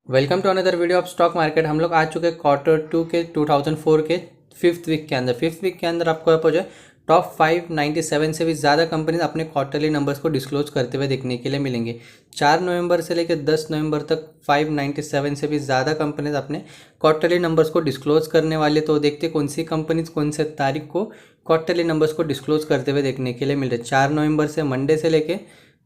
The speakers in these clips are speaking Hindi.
Welcome to another video of stock market. हम लोग आ चुके हैं Q2 के 2004 के फिफ्थ वीक के अंदर। फिफ्थ वीक के अंदर आपको यहाँ पर जो है टॉप 597 से भी ज़्यादा कंपनीज अपने क्वार्टरली नंबर्स को डिस्क्लोज करते हुए देखने के लिए मिलेंगे। 4 नवंबर से लेकर 10 नवंबर तक 597 से भी ज़्यादा कंपनीज अपने क्वार्टरली नंबर्स को डिस्क्लोज करने वाले। तो देखते कौन सी कंपनीज कौन से तारीख को क्वार्टरली नंबर्स को डिस्क्लोज करते हुए देखने के लिए मिल रहे। 4 नवंबर से मंडे से लेके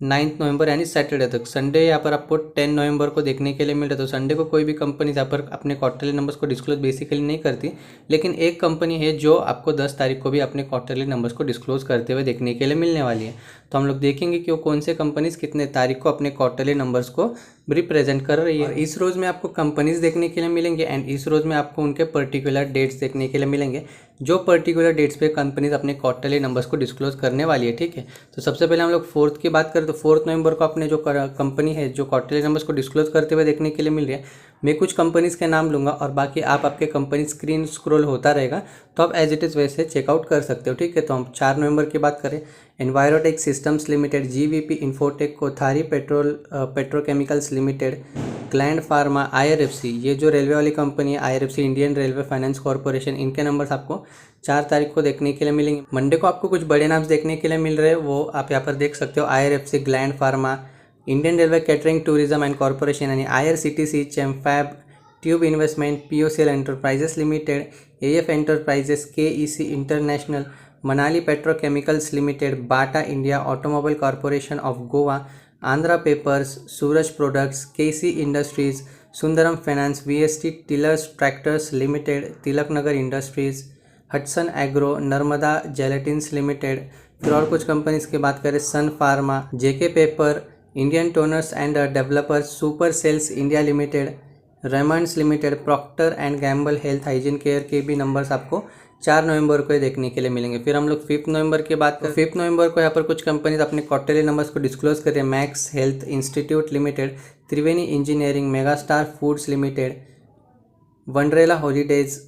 9 नवंबर यानी सैटरडे तक। संडे यहाँ पर आपको 10 नवंबर को देखने के लिए मिल रहा है। तो संडे को कोई भी कंपनी यहाँ पर अपने क्वार्टरली नंबर्स को डिस्क्लोज बेसिकली नहीं करती, लेकिन एक कंपनी है जो आपको 10 तारीख को भी अपने क्वार्टरली नंबर्स को डिस्क्लोज करते हुए देखने के लिए मिलने वाली है। तो हम लोग देखेंगे कि वो कौन से कंपनीज कितने तारीख को अपने क्वार्टरली नंबर्स को रिप्रेजेंट कर रही है। इस रोज़ में आपको कंपनीज देखने के लिए मिलेंगे एंड इस रोज़ में आपको उनके पर्टिकुलर डेट्स देखने के लिए मिलेंगे, जो पर्टिकुलर डेट्स पे कंपनीज अपने क्वार्टरली नंबर्स को डिस्क्लोज करने वाली है। ठीक है, तो सबसे पहले हम लोग फोर्थ की बात करें तो 4 नवंबर को अपने जो कंपनी है जो क्वार्टरली नंबर्स को डिस्क्लोज करते हुए देखने के लिए मिल रही है। मैं कुछ कंपनीज के नाम लूँगा और बाकी आप आपके कंपनी स्क्रीन स्क्रॉल होता रहेगा, तो आप एज इट इज़ वैसे चेकआउट कर सकते हो। ठीक है, तो हम 4 नवंबर की बात करें, Envirotech Systems Limited, GVP Infotech, Kothari Petrochemicals Limited, Gland Pharma, IRFC, ये जो रेलवे वाली कंपनी है IRFC, Indian Railway Finance Corporation, इनके नंबर्स आपको 4 तारीख को देखने के लिए मिलेंगे। मंडे को आपको कुछ बड़े नाम्स देखने के लिए मिल रहे हैं, वो आप यहाँ पर देख सकते हो। IRFC, Gland Pharma, Indian Railway Catering Tourism and Corporation यानी IRCTC, Chemfab, Tube Investment, POCL Enterprises Limited, AF Enterprises, KEC International, Manali Petrochemicals Limited, Bata India, Automobile Corporation of Goa, Andhra Papers, Suraj Products, KC Industries, Sundaram Finance, VST Tillers Tractors Limited, Tilak Nagar Industries, Hatsun Agro, Narmada Gelatines Limited. फिर और कुछ कंपनीज की बात करें, Sun Pharma, JK Paper, Indian Toners and Developers, super sales India limited, Raymonds limited, Procter and Gamble health hygiene care के भी नंबर्स आपको 4 नवंबर को देखने के लिए मिलेंगे। फिर हम लोग 5 नवंबर की बात करें, 5 नवंबर को यहाँ पर कुछ कंपनीज अपने क्वार्टरली नंबर्स को डिस्क्लोज कर रही है। Max Health Institute Limited, Triveni Engineering, Megastar Foods Limited, Wonderla Holidays,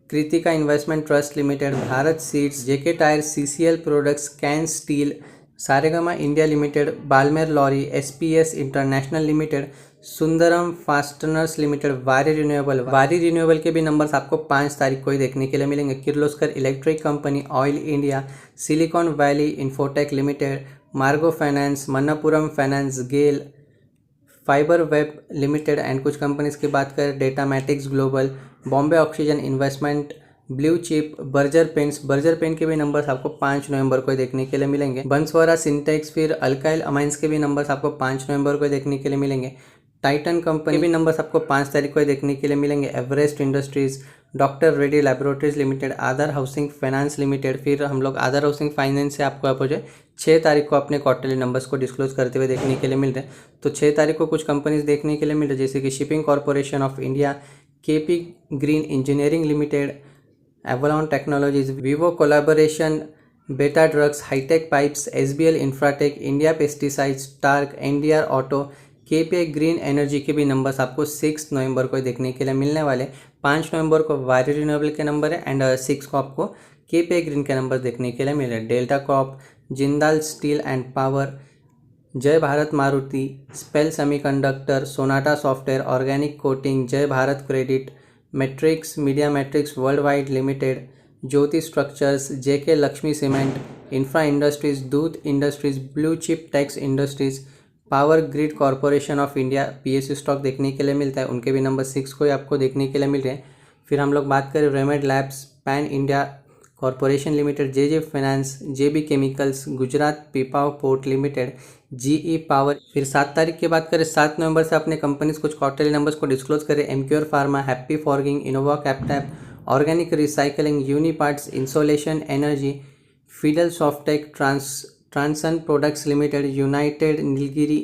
Kritika Investment Trust Limited, Bharat Seeds, JK Tyre, CCL Products, Can Steel, Saregama India Limited, Balmer Lawrie, SPS International Limited, Sundaram Fasteners Limited, Waaree Renewable के भी नंबर्स आपको 5 तारीख को ही देखने के लिए मिलेंगे। Kirloskar Electric Company, Oil India, Silicon Valley Infotech Limited, Margo Finance, Manappuram Finance, GAIL, Fiber Web Limited and कुछ कंपनीज की बात करें, Datamatics Global, Bombay Oxygen Investment, Blue Chip, Berger Paint के भी नंबर्स आपको 5 नवंबर को देखने के लिए मिलेंगे। बंसवारा सिंटेक्स, फिर अल्काइल अमाइंस के भी नंबर्स आपको 5 नवंबर को देखने के लिए मिलेंगे। टाइटन कंपनी के भी नंबर्स आपको 5 तारीख को देखने के लिए मिलेंगे। Everest Industries, Doctor Reddy Laboratories Limited, Aadhar Housing Finance Limited. फिर हम लोग आधार हाउसिंग फाइनेंस से आपको यहाँ पर जो 6 तारीख को अपने क्वार्टरली नंबर्स को डिस्क्लोज करते हुए देखने के लिए मिल रहे हैं। तो 6 तारीख को कुछ कंपनीज देखने के लिए मिल रहे हैं, जैसे कि Shipping Corporation of India, KP Green Engineering Limited, Avalon Technologies, Vivo Collaboration, Beta Drugs, Hitech Pipes, SBL Infratech, India Pesticides, Stark, NDR Auto, KPI Green Energy के भी नंबर्स आपको 6 नवंबर को देखने के लिए मिलने वाले। 5 नवंबर को वारी रिन्यूएबल के नंबर है एंड 6 को आपको केपीआई ग्रीन के नंबर देखने के लिए मिल रहे हैं। Delta Corp, Jindal Steel and Power, Jai Bharat Maruti, Spel Semiconductor, Sonata Software, Organic Coating, Jai Bharat Credit, Matrix Media Matrix World Wide Limited, Jyoti Structures, JK Lakshmi Cement, Infra Industries, दूध Industries, Blue Chip Tex Industries, Power Grid Corporation of India, PSU stock देखने के लिए मिलता है, उनके भी नंबर 6 को ही आपको देखने के लिए मिल रहे हैं। फिर हम लोग बात करें Remed Labs, Pan India Corporation Limited, JJ Finance, JB Chemicals, Gujarat Pipavav Port Limited, GE Power. फिर 7 तारीख की बात करें, 7 नवंबर से अपने कंपनीज कुछ क्वार्टरली नंबर्स को डिस्क्लोज करें। Emcure Pharma, Happy Forging, Innova Captab, Organic Recycling, Uniparts, Insolation Energy, Fidel Softech, Transon Products Limited, United Nilgiri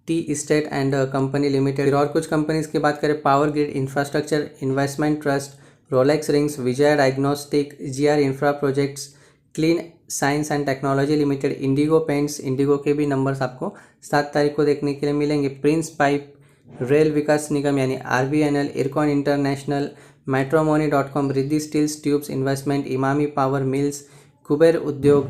Tea Estate and Company Limited. फिर और कुछ कंपनीज की बात करें, Power Grid Infrastructure Investment Trust, Rolex Rings, Vijay Diagnostic, GR Infra Projects, Clean Science and Technology Limited, Indigo Paints, Indigo के भी नंबर्स आपको 7 तारीख को देखने के लिए मिलेंगे। Prince Pipe, Rail Vikas Nigam यानी आरबीएनएल, इरकॉन इंटरनेशनल, मैट्रोमोनी.com, Riddhi Steels Tubes Investment, Emami Power Mills, Kuber Udyog,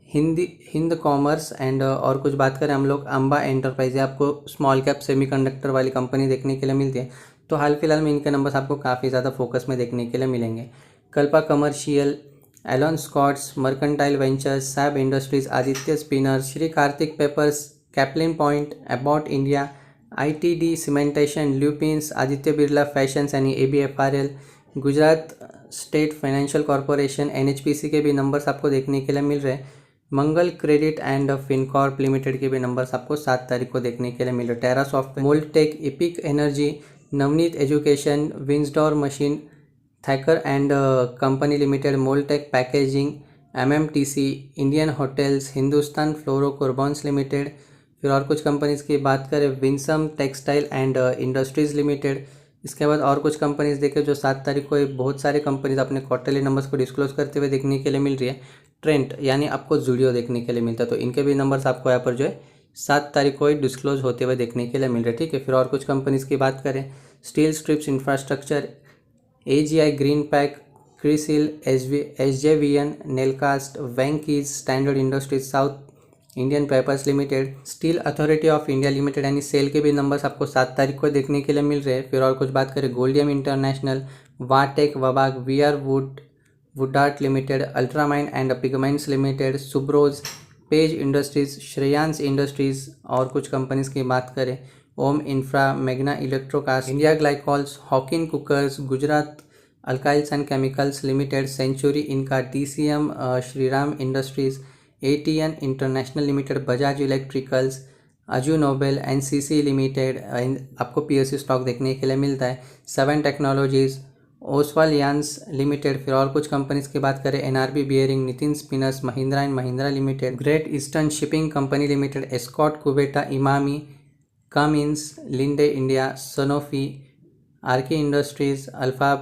Hind commerce and और कुछ बात करें हम लोग अंबा एंटरप्राइज, आपको स्मॉल कैप सेमीकंडक्टर वाली कंपनी देखने के लिए मिलती है। तो हाल फिलहाल में इनके नंबर्स आपको काफ़ी ज़्यादा फोकस में देखने के लिए मिलेंगे। Kalpa Commercial, Alan Scotts, Mercantile Ventures, Sab Industries, Aditya Spinners, Shri Kartik Papers, Caplin Point, About India, ITD Cementation, Lupins, Aditya Birla Fashions यानी ABFRL, Gujarat State Financial Corporation NHPC के भी नंबर्स आपको देखने के लिए मिल रहे हैं। मंगल क्रेडिट एंड फिनकॉर्प लिमिटेड के भी नंबर्स आपको 7 तारीख को देखने के लिए मिल रहे हैं। Terra Software, Moltech, Epic Energy, Navneet Education, Windsor Machine, Thacker and Company Limited, Moltech Packaging, MMTC, Indian Hotels, Hindustan Fluorocarbons Limited. फिर और कुछ कंपनीज़ की बात करें, Winsome Textile and Industries Limited. इसके बाद और कुछ कंपनीज़ देखें जो 7 तारीख को बहुत सारे कंपनीज अपने क्वार्टरली नंबर्स को डिस्क्लोज करते हुए देखने के लिए मिल रही है। ट्रेंट यानी आपको जूडियो देखने के लिए मिलता है, तो इनके भी नंबर्स आपको यहाँ पर जो है 7 तारीख को ही डिस्क्लोज होते हुए देखने के लिए मिल रहे हैं। ठीक है, फिर और कुछ कंपनीज़ की बात करें, steel strips infrastructure, AGI green pack, CRISIL, SJVN, Nelcast, Venky's, standard industries south, Indian papers limited, steel authority of India limited यानी सेल के भी नंबर्स आपको 7 तारीख को देखने के लिए मिल रहे हैं। फिर और कुछ बात करें, Goldiam International, Vatech, Wabag, VR Woodart Limited, Ultramarine and Pigments Limited, Subros, Page Industries, Shreyans Industries. और कुछ कंपनीज की बात करें, Om Infra, Magna Electrocast, India Glycols, Hawkins Cookers, Gujarat Alkalies and Chemicals Limited, Century Enka, DCM, Shriram Industries, ATN International Limited, Bajaj Electricals, अजू नोबेल, NCC लिमिटेड। आपको PSU स्टॉक देखने के लिए मिलता है। 7 टेक्नोलॉजीज़, ओसवाल यान्स लिमिटेड। फिर और कुछ कंपनीज की बात करें, NRB Bearing, Nitin Spinners, Mahindra and Mahindra Limited, Great Eastern Shipping Company Limited, Escorts Kubota, Emami, Cummins, Linde India, Sanofi, RK Industries, Alpha,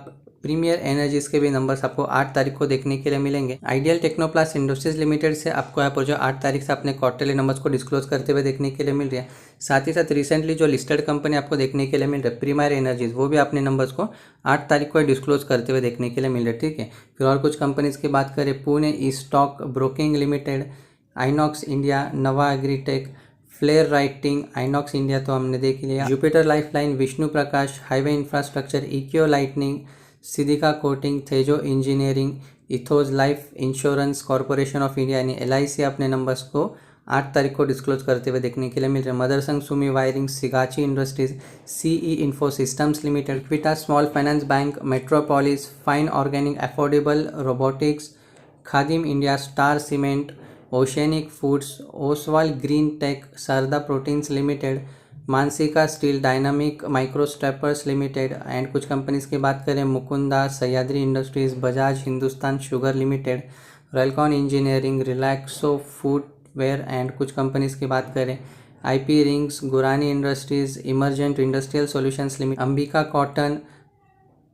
Premier Energies के भी नंबर्स आपको 8 तारीख को देखने के लिए मिलेंगे। आइडियल टेक्नोप्लास्ट इंडस्ट्रीज लिमिटेड से आपको यहाँ पर जो 8 तारीख से अपने क्वार्टरली नंबर्स को डिस्क्लोज करते हुए देखने के लिए मिल रही है। साथ ही साथ रिसेंटली जो लिस्टेड कंपनी आपको देखने के लिए मिल रही है, प्रीमियर एनर्जीज, वो भी अपने नंबर्स को 8 तारीख को डिस्क्लोज करते हुए देखने के लिए मिल रहे हैं। ठीक है, फिर और कुछ कंपनीज की बात करें, Pune E Stock Broking Limited, Inox India, Nova Agritech, Flair Writing, Inox India तो हमने देख लिया, Jupiter Lifeline, Vishnu Prakash, Highway Infrastructure, Ikio Lighting, Siddhika Coating, Thejo Engineering, Ethos Life Insurance Corporation of India यानी LIC अपने नंबर्स को 8 तारीख को डिस्क्लोज करते हुए देखने के लिए मिल रहे हैं। Motherson Sumi Wiring, Sigachi Industries, CE Info Systems Limited, Equitas Small Finance Bank, Metropolis, Fine Organic, Affordable Robotics, Khadim India, Star Cement, Oceanic Foods, Oswal Green Tech, Sarda Proteins Limited, मानसिका Steel, Dynamic Microsteppers Limited. And कुछ कंपनीज की बात करें, Mukunda, Sahyadri Industries, Bajaj Hindustan Sugar Limited, Railcon Engineering, Relaxo Footwear. And कुछ कंपनीज की बात करें, IP रिंग्स, गुरानी Industries, Emergent Industrial Solutions limited, Ambika cotton,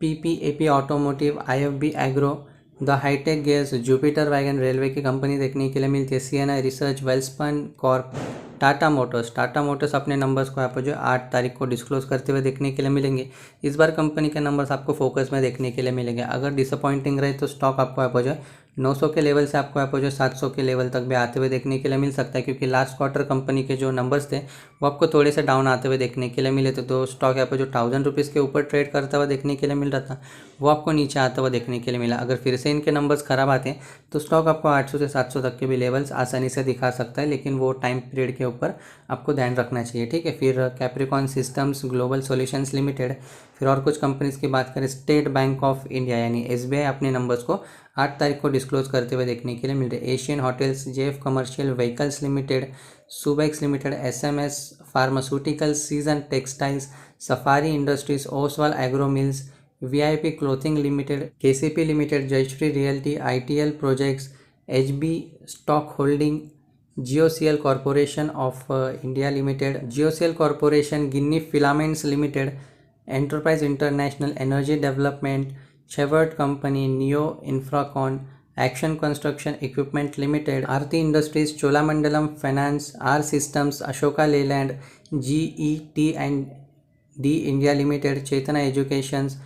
PPAP automotive, IFB agro, the hitech gears, Jupiter wagon railway की कंपनी देखने के लिए मिलती है, CNI research, Welspun corp, Tata motors अपने नंबर्स को यहाँ पर जो 8 तारीख को डिस्क्लोज करते हुए देखने के लिए मिलेंगे। इस बार कंपनी के नंबर्स आपको फोकस में देखने के लिए मिलेंगे। अगर डिसअपॉइंटिंग रहे तो स्टॉक आपको यहाँ पर जो 900 के लेवल से आपको यहाँ पर जो 700 के लेवल तक भी आते हुए देखने के लिए मिल सकता है, क्योंकि लास्ट क्वार्टर कंपनी के जो नंबर्स थे वो आपको थोड़े से डाउन आते हुए देखने के लिए मिले थे। तो स्टॉक यहाँ पर जो 1000 रुपीज़ के ऊपर ट्रेड करता हुआ देखने के लिए मिल रहा था, वो आपको नीचे आता हुआ देखने के लिए मिला। अगर फिर से इनके नंबर्स खराब आते हैं तो स्टॉक आपको 800 से 700 तक के भी लेवल्स आसानी से दिखा सकता है, लेकिन वो टाइम पीरियड के ऊपर आपको ध्यान रखना चाहिए। ठीक है, फिर Capricorn systems global solutions limited. फिर और कुछ कंपनीज की बात करें, स्टेट बैंक ऑफ इंडिया यानी SBI अपने नंबर्स को 8 तारीख को डिस्क्लोज करते हुए देखने के लिए मिल रहे। Asian Hotels, JF Commercial Vehicles Limited, Subex Limited, SMS Pharmaceuticals, Season Textiles, Safari Industries, Oswal Agro Mills, VIP Clothing Limited, KCP Limited, Jayshree Realty, ITL Projects, HB Stock Holding, GOCL Corporation of India Limited, GOCL Corporation, Ginni Filaments Limited, Enterprise International, Energy Development, शेवर्ट Company, Neo Infracon, Action Construction Equipment Limited, Aarti Industries, Cholamandalam Finance, R Systems, Ashoka Leyland, GET&D India Limited, Chetna Educations,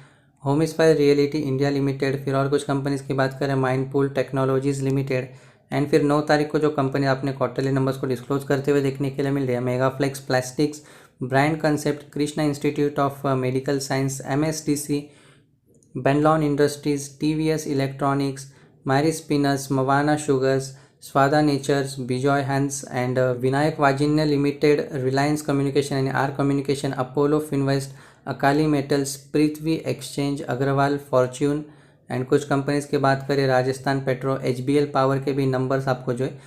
Homesfy reality India limited. फिर और कुछ कंपनीज की बात करें, माइंडपूल टेक्नोलॉजीज लिमिटेड, एंड फिर 9 तारीख को जो कंपनी अपने क्वार्टरली नंबर्स को डिस्क्लोज करते हुए देखने के लिए मिल रही है, Megaflex Plastics, Brand Concept, Krishna Institute of Medical Science, MSDC, Benlon Industries, TVS Electronics, Mary Spinners, Mawana Sugars, स्वादा Natures, Bijoy Hands and Vinayak वाजिन्य लिमिटेड, रिलायंस कम्युनिकेशन यानी आर कम्युनिकेशन, अपोलो फिनवेस्ट, अकाली Metals, Prithvi Exchange, Agarwal, Fortune and कुछ कंपनीज की बात करें, राजस्थान पेट्रो, HBL पावर के भी नंबर्स आपको जो है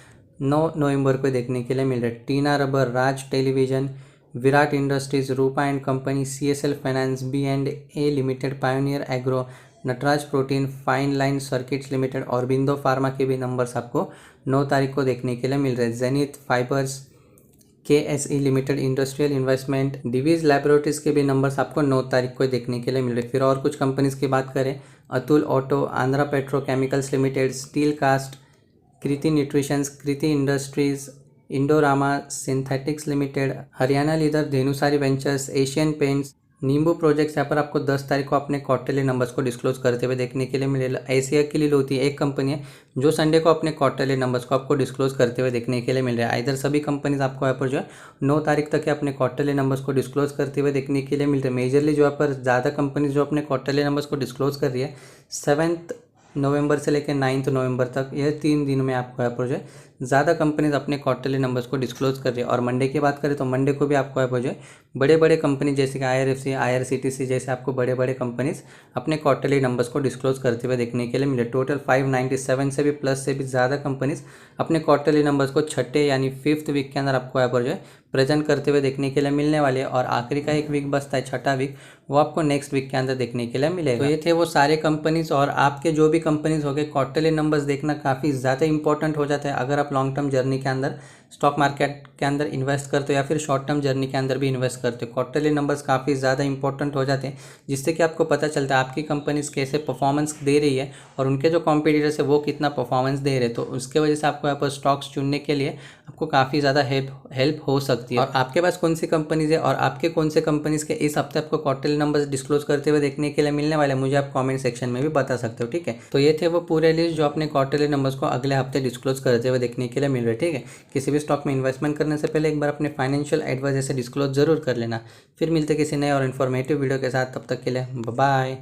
9 नवंबर को देखने के लिए मिल रहे हैं। Tina Rubber, Raj Television, Virat Industries, Rupa and Company, CSL Finance, B&A Limited, Pioneer Agro, Nataraj Protein, Fine Line Circuits Limited, और बिंदो फार्मा के भी नंबर्स आपको 9 तारीख को देखने के लिए मिल रहे हैं। Zenith fibres, KSE limited, industrial investment, Divi's laboratories के भी नंबर्स आपको 9 तारीख को देखने के लिए मिल रहे। फिर और कुछ कंपनीज की बात करें, Atul Auto, Andhra Petrochemicals Limited, Steel Cast, Kriti Nutritions, Kriti Industries, Indorama Synthetics Limited, Haryana Leader धेनुसारी वेंचर्स, एशियन पेंट्स, नींबू प्रोजेक्ट्स। यहाँ पर आपको 10 तारीख को अपने क्वार्टरली नंबर्स को डिस्क्लोज करते हुए देखने के लिए मिलेगा। एशिया के लिए होती है एक कंपनी है जो संडे को अपने क्वार्टरली नंबर्स को आपको डिस्क्लोज करते हुए देखने के लिए मिल रहा है। इधर सभी कंपनीज आपको यहाँ पर जो है 9 तारीख तक अपने क्वार्टरली नंबर्स को डिस्क्लोज करते हुए देखने के लिए मिल रहे हैं। मेजरली जो यहाँ पर ज़्यादा कंपनीज जो अपने क्वार्टरली नंबर्स को डिस्क्लोज कर रही है 7 नवंबर से लेकर 9 नवंबर तक, यह 3 दिन में आपको यहाँ पर जो है ज़्यादा कंपनीज अपने क्वार्टरली नंबर्स को डिस्क्लोज कर रही है। और मंडे की बात करें तो मंडे को भी आपको यहाँ पर जो है बड़े बड़े कंपनी जैसे कि IRFC, IRCTC जैसे आपको बड़े बड़े कंपनीज अपने क्वार्टरली नंबर्स को डिस्क्लोज करते हुए देखने के लिए मिले। टोटल 597 से भी प्लस से भी ज़्यादा कंपनीज अपने क्वार्टरली नंबर्स को छठे यानी 5th वीक के अंदर आपको यहाँ पर जो है प्रेजेंट करते हुए देखने के लिए मिलने वाले हैं। और आखिरी का एक वीक बचता है, छठा वीक, वो आपको नेक्स्ट वीक के अंदर देखने के लिए मिलेगा। तो ये थे वो सारे कंपनीज। और आपके जो भी कंपनीज हो गए, क्वार्टरली नंबर्स देखना काफ़ी ज़्यादा इंपॉर्टेंट हो जाता है अगर आप लॉन्ग टर्म जर्नी के अंदर स्टॉक मार्केट के अंदर इन्वेस्ट करते हो या फिर शॉर्ट टर्म जर्नी के अंदर भी इन्वेस्ट करते हो। क्वार्टरली नंबर्स काफ़ी ज़्यादा इंपॉर्टेंट हो जाते हैं, जिससे कि आपको पता चलता है आपकी कंपनीज कैसे परफॉर्मेंस दे रही है और उनके जो कॉम्पिटिटर्स है वो कितना परफॉर्मेंस दे रहे हैं। तो उसके वजह से आपको यहाँ पर स्टॉक्स चुनने के लिए आपको काफ़ी ज़्यादा हेल्प हो सकती है। और आपके पास कौन सी कंपनीज है और आपके कौन से कंपनीज के इस हफ्ते आपको क्वार्टरली नंबर्स डिस्क्लोज करते हुए देखने के लिए मिलने वाले, मुझे आप कमेंट सेक्शन में भी बता सकते हो। ठीक है, तो ये थे वो पूरे लिस्ट जो अपने क्वार्टरली नंबर्स को अगले हफ्ते डिस्क्लोज करते हुए देखने के लिए मिल रहे। ठीक है, किसी भी स्टॉक में इन्वेस्टमेंट करने से पहले एक बार अपने फाइनेंशियल एडवाइजर से डिस्क्लोज जरूर कर लेना। फिर मिलते किसी नए और इन्फॉर्मेटिव वीडियो के साथ, तब तक के लिए बाय।